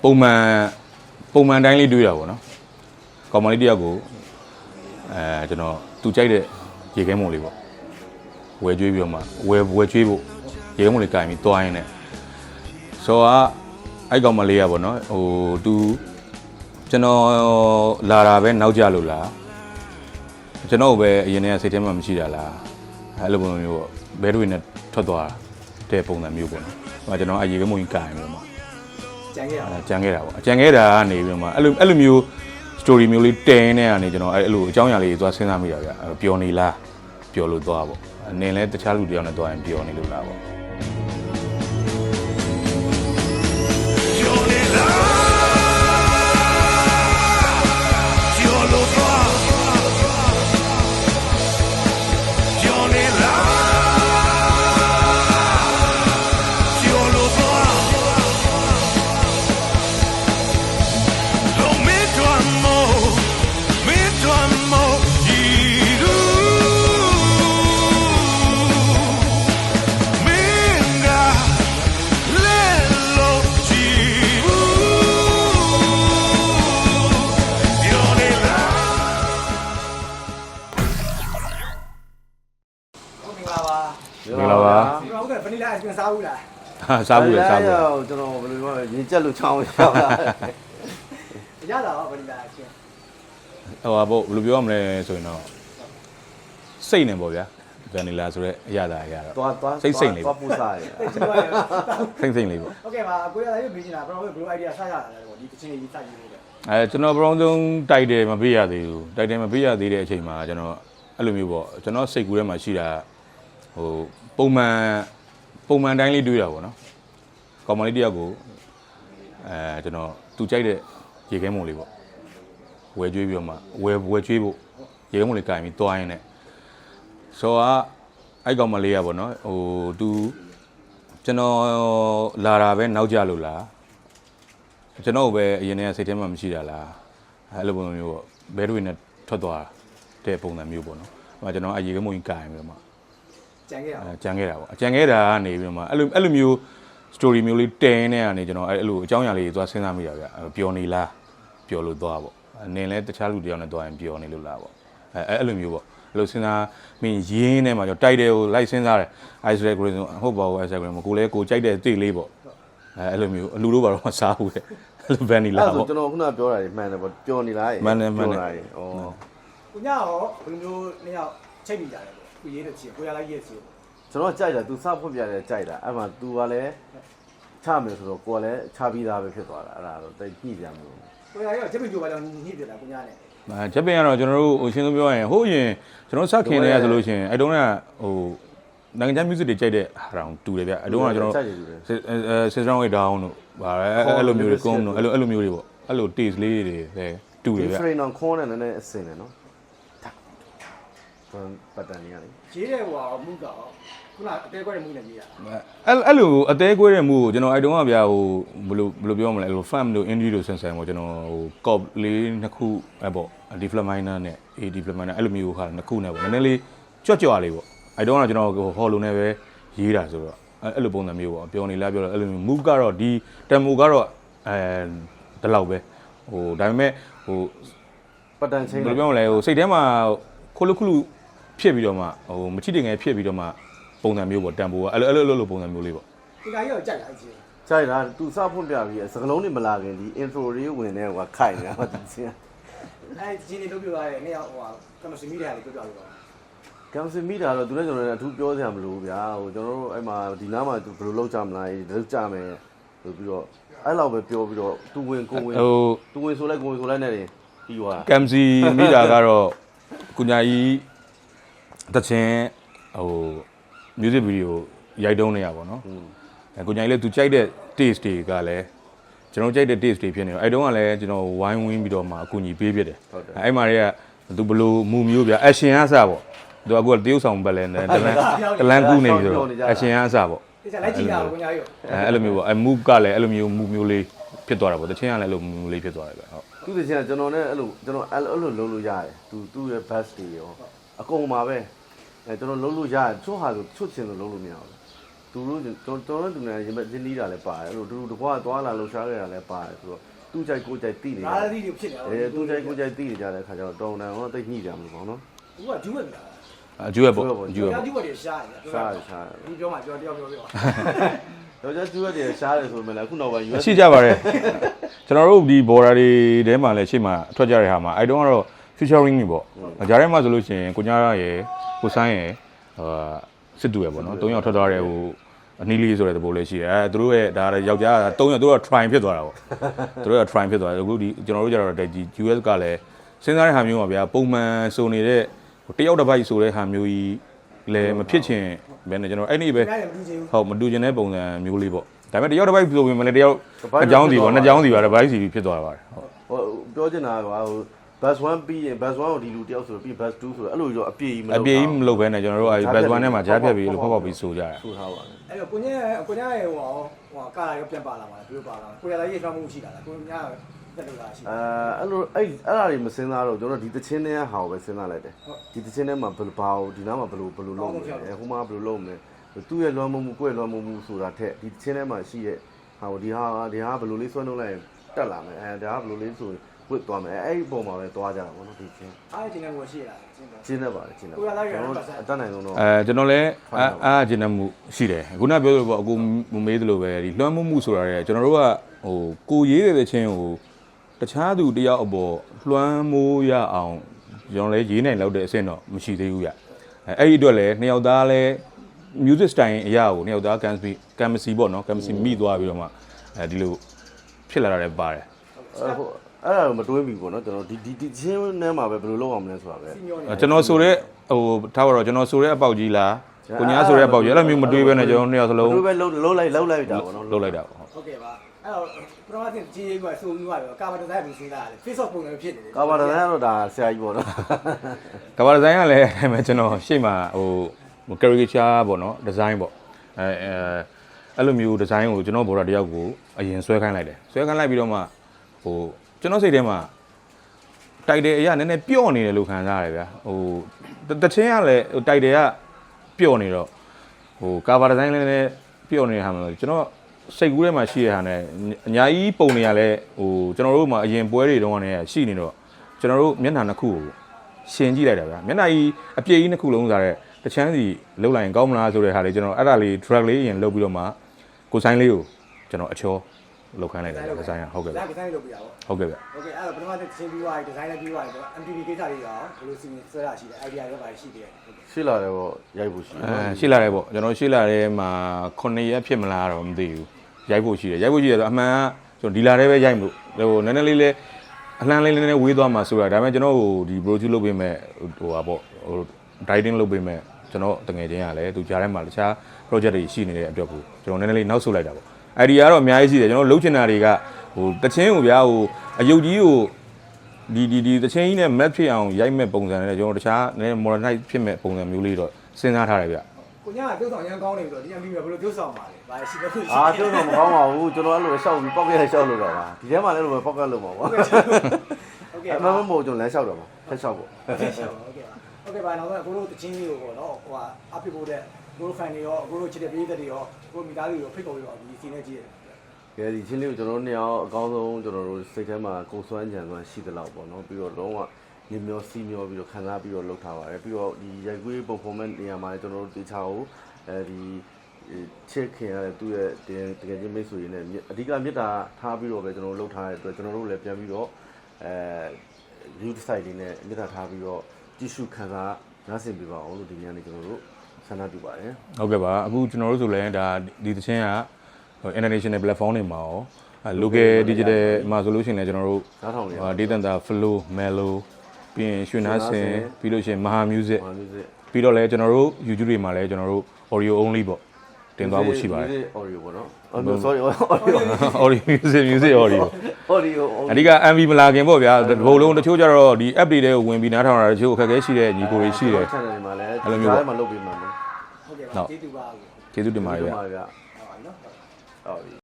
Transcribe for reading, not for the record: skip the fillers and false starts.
ပုံမှန်တိုင်းလေးတွေးတာပေါ့နော်ကောင်မလေးတယောက်ကိုကျွန်တော်သူကြိုက်တဲ့ရေခဲမုံလေးပေါ့ဝယ်ကျွေးပြီးတော့မှဝယ်ကျွေးဖို့ရေခဲမုံလေးကင်ပြီးတွားရင်းနဲ့ဆိုတော့အဲ့ကောင်မလေးကပေါ့နော်သူကျွန်တော်လာတာပဲနောက်ကြလို့လားကျွန်တော်ပဲအရင်ကစိတ်ထဲမှာမရှိတာလားအဲ့လိုပုံမျိုးပေါ့ဘဲတွေနဲ့ထွက်သွားတဲ့ပုံစံမျိုးပေါ့နော်ဟိုကျွန်တော်အရေကမုံကြီးကင်ပြီးတော့မှကြံခဲ့တာပေါ့အကြံခဲ့တာကနေပြီးတော့မှအဲ့လိုမျိုး story မျိုးလေးတင်နေရနေကျွန်တော်အဲ့လိုအကြောင်းအရာလေးသွားစဉ်းစားမိတာဗျပျော်နေလားပျော်လို့သွားပေါ့နင်လည်းတခြားလူတယောက်နဲ့သွားရင်ပျော်နေလို့လားပေါ့စားဘူးစားဘူးကျွန်တော်ဘယ်လိုပြောရင်ကြက်လို့ချောင်းရောက်လာရတာပါဗနီလာအချင်းဟိုဘယ်လိုပြောရမလဲဆိုရင်တော့စိတ်နေပေါ့ဗျာဗနီလာဆိုရဲအရသာရတော့စိတ်လေးသွားပူစားရစိတ်လေးပေါ့โอเคပါကိုရလာရေးမေးချင်တာဘယ်လို idea စရတာလဲပေါ့ဒီတချင်းကြီးစရေးလို့ကျွန်တော်ပရောင်းဆုံးတိုက်တယ်မပေးရသေးဘူးတိုက်တယ်မပေးရသေးတဲ့အချိန်မှာကျွန်တော်အဲ့လိုမျိုးပေါ့ကျွန်တော်စိတ်ကူးထဲမှာရှိတာပုံမှန်တိုင်းလေးတွေးတာပေါ့နော်ကောင်မလေးတယောက်ကိုကျွန်တော်သူကြိုက်တဲ့ရေခဲမုံလေးပေါ့ဝယ်ကျွေးပြီးတော့မှဝယ်ကျွေးဖို့ရေခဲမုံလေးကင်ပြီးတွားရင်းနဲ့ဆိုတော့အဲ့ကောင်မလေးကပေါ့နော်သူကျွန်တော်လာတာပဲနောက်ကြလို့လားကျွန်တော်ပဲအရင်ကစိတ်ထဲမှာမရှိတာလားအဲ့လိုပုံစံမျိုးပေါ့ဘဲတွေနဲ့ထွက်သွားတဲ့ပုံစံမျိုးပေါ့နော်ဟိုကျွန်တော်အရေခဲမုံကြီးကင်ပြီးတော့မှကြံခဲ့တာပေါ့အကြံခဲ့တာကနေပြီးတော့မှအဲ့လိုမျိုး story မျိုးလေးတင်နေရနေကျွန်တော်အဲ့လိုအကြောင်းအရာလေးသွားစဉ်းစားမိတာဗျပျော်နေလားပျော်လို့သွားပေါ့နင်လည်းတခြားလူတယောက်နဲ့သွားရင်ပျော်နေလို့လားပေါ့အဲ့လိုမျိုးပေါ့အဲ့လိုစဉ်းစားမင်းရင်းနေမှာကျွန်တော်တိုက်တယ်ကိုလိုက်စဉ်းစားတယ် Instagram ဟုတ်ပါဘူး Instagram ကိုလည်းကိုကြိုက်တဲ့တိလေးပေါ့အဲ့လိုမျိုးအလူတို့ဘာတော့မစားဘူးတဲ့အဲ့လိုဗန်နီလာပေါ့ကျွန်တော်ခုနပြောတာမှန်တယ်ပေါ့ပျော်နေလားမှန်တယ်ဩကိုညရောဘယ်လိုမျိုးနှစ်ယောက်ချိတ်မိကြတယ်ပေါ့ကိုရေးတဲ့ချီကိုရလိုက်ရေးချီကျွန်တော်ကြိုက်တာ तू စဖွင့်ပြတယ်ကြိုက်တာအဲ့မှာ तू ကလည်းချမယ်ဆိုတော့ကိုကလည်းချပြီးသားပဲဖြစ်သွားတာအဲ့ဒါတော့တိတ်ကြည့်ကြမလို့ကိုရရောဂျက်ပင်ကြိုပါတော့ညှိပြတာကိုညနဲ့ဂျက်ပင်ကတော့ကျွန်တော်တို့ဟိုရှင်းဆုံးပြောရရင်ဟိုရင်ကျွန်တော်စခင်နေရဆိုလို့ရှိရင်အဲ့တုန်းကနိုင်ငံခြား music တွေကြိုက်တဲ့ဟာတောင်တူတယ်ဗျအဲ့တုန်းကကျွန်တော်System of a Down တို့ဗါအဲ့လိုမျိုးတွေကုန်းတို့အဲ့လိုမျိုးတွေပေါ့အဲ့လို taste လေးတွေတူတယ်ဗျ different on corner နဲ့နည်းအစင်တယ်နော်ပတ်တန်နေရလေရေးတယ်ဟိုမှုတော့ခုနအသေးကွဲတဲ့မှုနဲ့ရေးရအဲ့လိုအသေးကွဲတဲ့မှုကိုကျွန်တော်အဲ့တုန်းကဗျာဘယ်လိုပြောမလဲအဲ့လို fan တို့ indie တို့ဆန်ဆန်ပေါ့ကျွန်တော်cop လေးနှစ်ခုအဲ့ပေါ့ develop minor နဲ့ develop minor အဲ့လိုမျိုးခါနှစ်ခုနဲ့ပေါ့နည်းနည်းလေးကြွတ်လေးပေါ့အဲ့တုန်းကကျွန်တော်ဟော်လိုနဲ့ပဲရေးတာဆိုတော့အဲ့လိုပုံစံမျိုးပေါ့ပြောနေလားပြောတော့အဲ့လိုမျိုး move ကတော့ဒီ tempo ကတော့ဒီလောက်ပဲဒါပေမဲ့ပတ်တန်ချင်းဘယ်လိုပြောမလဲစိတ်ထဲမှာခိုးလုဖြစ်ပြီးတော့မှမချိတင်ငယ်ဖြစ်ပြီးတော့မှပုံစံမျိုးပေါ့တန်ဖိုးကအဲ့လိုပုံစံမျိုးလေးပေါ့ဒီကကြီးတော့ကြိုက်လားကြီးကြိုက်တာ तू စဖွင့်ပြပြီးစကလုံးတွေမလာခင်ဒီ intro လေးဝင်နေဟိုခိုင်နေတာဟိုဒီချင်းအဲ့ဒီချင်းလေးလုပ်ပြသွားတယ်နေ့ရောကမ္ဘာစီမီဒီယာလေးပြောပြလို့ကမ္ဘာစီမီဒီယာတော့သူလည်းကျွန်တော်လည်းအထူးပြောစရာမလိုဘူးဗျာကျွန်တော်တို့အဲ့မှာဒီနားမှာဘယ်လိုလုပ်ကြမလားလုပ်ကြမယ်ဆိုပြီးတော့အဲ့လောက်ပဲပြောပြီးတော့သူဝင်ကိုဝင်သူဝင်ဆိုလိုက်ကိုဝင်ဆိုလိုက်နဲ့ပြီးသွားကမ္ဘာစီမီဒီယာကတော့ကုညာကြီးတချင်းmusic video ရိုက်တုံးနေရပါတော့ကိုညာကြီးလည်းသူကြိုက်တဲ့ taste တွေကလည်းကျွန်တော်ကြိုက်တဲ့ taste တွေဖြစ်နေတော့အဲ့တုန်းကလည်းကျွန်တော်ဝိုင်းဝင်းပြီးတော့မှအကူအညီပေးပြတယ်အဲ့မှာတွေကသူဘလို့မူမျိုးပြ action အစပေါ့သူအခုတရုတ်ဆောင်ပဲလဲတလန်းကူးနေပြီဆိုတော့ action အစပေါ့ဒီလိုက်ကြည့်တာကိုညာကြီးအဲ့လိုမျိုးပေါ့move ကလည်းအဲ့လိုမျိုးလေးဖြစ်သွားတာပေါ့တချင်းကလည်းအဲ့လိုမျိုးလေးဖြစ်သွားတယ်ဗျဟုတ်သူတချင်းကကျွန်တော်နဲ့အဲ့လိုလုံးလို့ရတယ်သူ့ရဲ့ bass တွေရောအကုန်ပါပဲကျွန်တော်လုံးလို့ရတယ်ချို့ဟာဆိုချွတ်ချင်လို့လုံးလို့မရဘူး သူတို့တော်တော်သူနဲ့ရင်မင်းနီးတာလည်းပါတယ်အဲ့လိုသူတို့တကွာသွားလာလှူရှားခဲ့တာလည်းပါတယ်ဆိုတော့သူ့ကြိုက်ကိုကြိုက်တိနေ ဒါလည်းဒီဖြစ်နေ သူ့ကြိုက်ကိုကြိုက်တိနေကြတဲ့ခါကျတော့တော်တယ်ဟောတိတ်ညှိကြမလို့ပေါ့နော် သူကဂျူးပဲဗျာ အကျိုးရပေါ့အကျိုးရ ။ ပေါ့ ဂျူးပဲရှားတယ် ရှား ဒီပြောမှပြောတယောက်ပြော တော့ကျကျူရတယ်ရှားတယ်ဆိုမှလည်းခုနောက်ပိုင်း ရှိကြပါတယ်ကျွန်တော်တို့ဒီ border တွေထဲမှာလည်းရှေ့မှာထွက်ကြတဲ့ဟာမှာအဲ့တုန်းကတော့ featuring တွေပေါ့ကြားထဲမှာဆိုလို့ရှိရင်ကိုညာရယ်ကိုဆိုင်းရယ်စစ်တူရယ်ပေါ့နော်၃ယောက်ထွက်သွားတဲ့ဟိုအနီးလေးဆိုတဲ့သဘောလေးရှိတယ်သူတို့ရဲ့ဒါယောက်ျား၃ယောက်သူတို့က try ဖြစ်သွားတာပေါ့သူတို့က try ဖြစ်သွားတယ်အခုဒီကျွန်တော်တို့ကြတော့ဒီ US ကလည်းစဉ်းစားတဲ့ဟာမျိုးပါဗျာပုံမှန်စုံနေတဲ့တယောက်တစ်ပိုက်ဆိုတဲ့ဟာမျိုးကြီးလည်းမဖြစ်ချင်ဘယ်နဲ့ကျွန်တော်အဲ့ဒီပဲဟုတ်မတူချင်တဲ့ပုံစံမျိုးလေးပေါ့ဒါပေမဲ့တယောက်တစ်ပိုက်ဆိုရင်လည်းတယောက်အကြောင်းစီပေါ့နှစ်ကြောင်းစီပါတစ်ပိုက်စီဖြစ်သွားပါတယ်ဟုတ် ဟိုပြောချင်တာကဟို bus 1ပြီးရင် bus 1ကိုဒီလူတယောက်ဆိုပြီး bus 2ဆိုတော့အဲ့လိုရောအပြည့်ကြီးမလုပ်ဘဲနဲ့ကျွန်တော်တို့အဲ့ bus 1ထဲမှာကြားဖြတ်ပြီးလို့ဖောက်ပြီးဆိုကြတယ် ဆိုထားပါတယ် ။အဲ့တော့ကိုညာရဲ့ဟိုကားရောပြန်ပါလာပါလားဘယ်လိုပါလာလဲ။ကိုရသားရေးထွန်းမှုရှိတာလားကိုညာတက်လို့လားရှိတယ် အဲ့လိုအဲ့ဒါတွေမစင်းသားတော့ကျွန်တော်ဒီတချင်းထဲဟာကိုပဲစဉ်းစားလိုက်တယ်ဒီတချင်းထဲမှာဘယ်လိုဘာဒီနားမှာဘယ်လိုလုပ်မလဲဟိုမှာဘယ်လိုလုပ်မလဲသူ့ရဲ့လွှမ်းမိုးမှုကိုယ့်ရဲ့လွှမ်းမိုးမှုဆိုတာထက်ဒီတချင်းထဲမှာရှိရဲ့ဟာဒီဟာဘယ်လိုလေးဆွဲနှုတ်လိုက်တက်လာမယ်ဒါကဘယ်လိုလေးဆိုဝစ်သွားမယ်အဲ့ဒီပုံမှာပဲသွားကြတာပေါ့နော်ဒီချင်း ။အားချင်းနဲ့ကိုရှိလား။ချင်းနဲ့ပါတယ်ချင်းနဲ့ ကိုရသားရ အတတ်နိုင်ဆုံးတော့ ကျွန်တော်လည်းအားကျင်တဲ့မှုရှိတယ်ခုနပြောလို့ပေါ့အခုမေးသလိုပဲဒီလွှမ်းမိုးမှုဆိုတာတဲ့ကျွန်တော်တို့ကဟိုကိုရေးတဲ့ချင်းဟိုတခြားသူတယောက်အပေါ်လွှမ်းမိုးရအောင်ကျွန်တော်လည်းရေးနိုင်လောက်တဲ့အဆင့်တော့မရှိသေးဘူးဗျအဲ့ဒီအတွက်လည်းနှစ်ယောက်သားလည်း music style အရာကိုနှစ်ယောက်သား chemistry ပေါ့နော် chemistry မိသွားပြီးတော့မှဒီလိုဖြစ်လာတာလည်းပါတယ် အဲ့ဒါတော့မတွေးမိဘူးပေါ့နော်ကျွန်တော်ဒီချင်းထဲမှာပဲဘယ်လိုလုပ်အောင်မလဲဆိုတာပဲ ကျွန်တော်ဆိုတဲ့ဟိုထားပါတော့ကျွန်တော်ဆိုတဲ့အပေါက်ကြီးလားကိုညာဆိုတဲ့အပေါက်ကြီးအဲ့လိုမျိုးမတွေးဘဲနဲ့ကျွန်တော်နှစ်ယောက်စလုံး ဘယ်လိုပဲလှုပ်လိုက်တာပေါ့နော် လုပ်လိုက်တာပေါ့ ။ဟုတ်ကဲ့ပါ။အဲ့တော့ပထမဆုံးကြီးရေးကဆိုပြီးတော့ကာမတတိုင်းပြီးစဉ်းစားရတယ်။ Facebook ပုံစံဖြစ်နေတယ် ကာဘာတန်ကတော့ဒါဆရာကြီးပေါ့နော် ကဘာဒီဇိုင်းကလည်းကျွန်တော်ရှေ့မှာဟို caricature ပေါ့နော်ဒီဇိုင်းပေါ့အဲ့လိုမျိုးဒီဇိုင်းကိုကျွန်တော်ဘော်ဒါတယောက်ကိုအရင်ဆွဲခိုင်းလိုက်တယ်ဆွဲခိုင်းလိုက်ပြီးတော့မှဟိုကျွန်တော်စိတ်ထဲမှာတိုက်တယ်အရာနည်းနည်းပျော့နေတယ်လို့ခံစားရတယ်ဗျာဟိုတချင်းကလည်းဟိုတိုက်တယ်ကပျော့နေတော့ဟိုကာဘာဒီဇိုင်းလည်းပျော့နေတဲ့ဟာမှာကျွန်တော်စိတ်ကူးထဲမှာရှိတဲ့ဟာနဲ့အများကြီးပုံနေရလဲဟိုကျွန်တော်တို့မှာအရင်ပွဲတွေတုန်းကနေရှိနေတော့ကျွန်တော်တို့မျက်နှာနှစ်ခုကိုရှင်ကြည့်လိုက်တာဗျာမျက်နှာကြီးအပြည့်ကြီးနှစ်ခုလုံးစားတဲ့တချမ်းစီလှုပ်လိုက်ရင်ကောင်းမလားဆိုတဲ့ဟာလေးကျွန်တော်အဲ့ဒါလေး drag လေးရင်လှုပ်ပြီးတော့မှကိုဆိုင်လေးကိုကျွန်တော်အချောလောက်ခိုင်းလိုက်တယ်ဒီဇိုင်းကဟုတ်ကဲ့ဗျ ။ဒါကတိုင်းလုပ်ပြရပါ ဟုတ်ကဲ့ဗျ ။ Okay အဲ့တော့ပထမဆုံးချင်းပြီးသွားပြီဒီဇိုင်းလည်းပြီးသွားပြီဆိုတော့ MTV ကိစ္စတွေရောဘယ်လိုစီစဉ်ဆွဲရရှိတယ် idea ရောပါရှိတယ်ဟုတ်ကဲ့ ရှိလာတယ်ပေါ့ရိုက်ဖို့ရှိတယ် ရှိလာတယ်ပေါ့ကျွန်တော်ရှိလာတယ်မှာ9ရက်ဖြစ်မလားတော့မသိဘူးရိုက်ဖို့ရှိတယ်ဆိုအမှန်ကကျွန်တော်ဒီလာတဲ့ပဲရိုက်မလို့ဟိုနည်းနည်းလေးအလှမ်းလေးနည်းနည်းဝေးသွားမှာဆိုတာဒါပေမဲ့ကျွန်တော်ဟိုဒီ produce လုပ်ပေးမဲ့ဟိုဟာပေါ့ဟို writing လုပ်ပေးမဲ့ကျွန်တော်တငယ်ချင်းကလည်းသူကြားထဲမှာတခြား project တွေရှိနေတဲ့အတွက်ကိုကျွန်တော်နည်းနည်းလေးနောက်ဆုတ်လိုက်တာပေါ့ idea ကတော့အများကြီးရှိတယ်ကျွန်တော်လှုပ်ချင်တာတွေကဟိုတချင်းကိုဗျာဟိုအယုတ်ကြီးကိုဒီတချင်းကြီးနဲ့ map ဖြစ်အောင်ရိုက်မဲ့ပုံစံနဲ့ကျွန်တော်တခြားနည်း modernize ဖြစ်မဲ့ပုံစံမျိုးလေးတော့စဉ်းစားထားတယ်ဗျ ။ကိုညာကတိုးဆောင်ရန်ကောင်းနေပြီဆိုတော့ဒီ MTV ကဘယ်လိုတိုးဆောင်ပါလဲ။ဘာရှိလို့ရှိ အာကျုပ်တော့မကောင်းပါဘူးကျွန်တော်အဲ့လိုရှောက်ပြီးပောက်ကရရှောက်လို့တော့ပါဒီထဲမှာလည်းလိုပဲပောက်ကလို့ပါပေါ့ ။ဟုတ်ကဲ့ အမှန်မဟုတ်ကျွန်တော်လမ်းလျှောက်တော့ပါဖက်လျှောက်ပေါ့ ဟုတ်ကဲ့ပါနောက်ဆုံးကိုတို့တချင်းလေးကိုပေါ့နော်ဟိုဟာအပိဖို့တဲ့ကိုတို့ fan တွေရောကိုတို့ချစ်တဲ့ပြည်သက်တွေရောကိုမိသားစုရောဖိတ်ခေါ်ပြီးတော့ဒီစီနဲ့ကြည့်ရတယ် ကဲဒီချင်းလေးကိုကျွန်တော်နှစ်ယောက်အကောင်းဆုံးကျွန်တော်တို့စိတ်ထဲမှာကိုယ်စွမ်းကြံစွမ်းရှိသလောက်ပေါ့နော်ပြီးတော့လုံးဝညမျောစီးမျောပြီးတော့ခံစားပြီးတော့လှုပ်ထားပါတယ်ပြီးတော့ဒီရိုက်ကွေး performance နေရာမှာလည်းကျွန်တော်တို့တေချာကိုဒီချစ်ခင်ရတဲ့သူ့ရဲ့တကယ်ချင်းမိတ်ဆွေတွေနဲ့အဓိကမေတ္တာထားပြီးတော့ပဲကျွန်တော်တို့လှုပ်ထားတဲ့အတွက်ကျွန်တော်တို့လည်းပြန်ပြီးတော့view site တွေနဲ့မေတ္တာထားပြီးတော့ကြည့်ရှုခံစားနားဆင်ပြပါအောင်လို့ဒီညနေကျွန်တော်တို့ဆန္ဒပြုပါတယ် ဟုတ်ကဲ့ပါအခုကျွန်တော်တို့ဆိုလည်းဒါဒီသချင်းက international platform တွေမှာရော local digital မှာဆိုလို့ရှိရင်လည်းကျွန်တော်တို့ နားထောင်နေရ ဒေသန္တာ flow mellow ပြီးရင်ရွှေနားစင်ပြီးလို့ရှိရင် Maha music ပါmusic ပြီးတော့လည်းကျွန်တော်တို့ YouTube တွေမှာလည်းကျွန်တော်တို့ audio only ပေါ့တင်သွားဖို့ရှိပါတယ် audio ပေါ့နော် sorry audio music audio audio အဓိက MV မလာခင်ပေါ့ဗျာဘုံလုံးတချို့ကျတော့ဒီ app တွေထဲကိုဝင်ပြီးနားထောင်တာတချို့အခက်အခဲရှိတဲ့ညီကိုတွေရှိတယ် channel တွေမှာလည်းအဲ့လိုမျိုးမှာလုပ်ပေးမှာနော် ဟုတ်ကဲ့ပါကျေးဇူးပါ ကျေးဇူးတင်ပါတယ်ဗျာ ဟုတ်ပါဗျာ ဟုတ်ပါနော် ဟုတ်ပြီ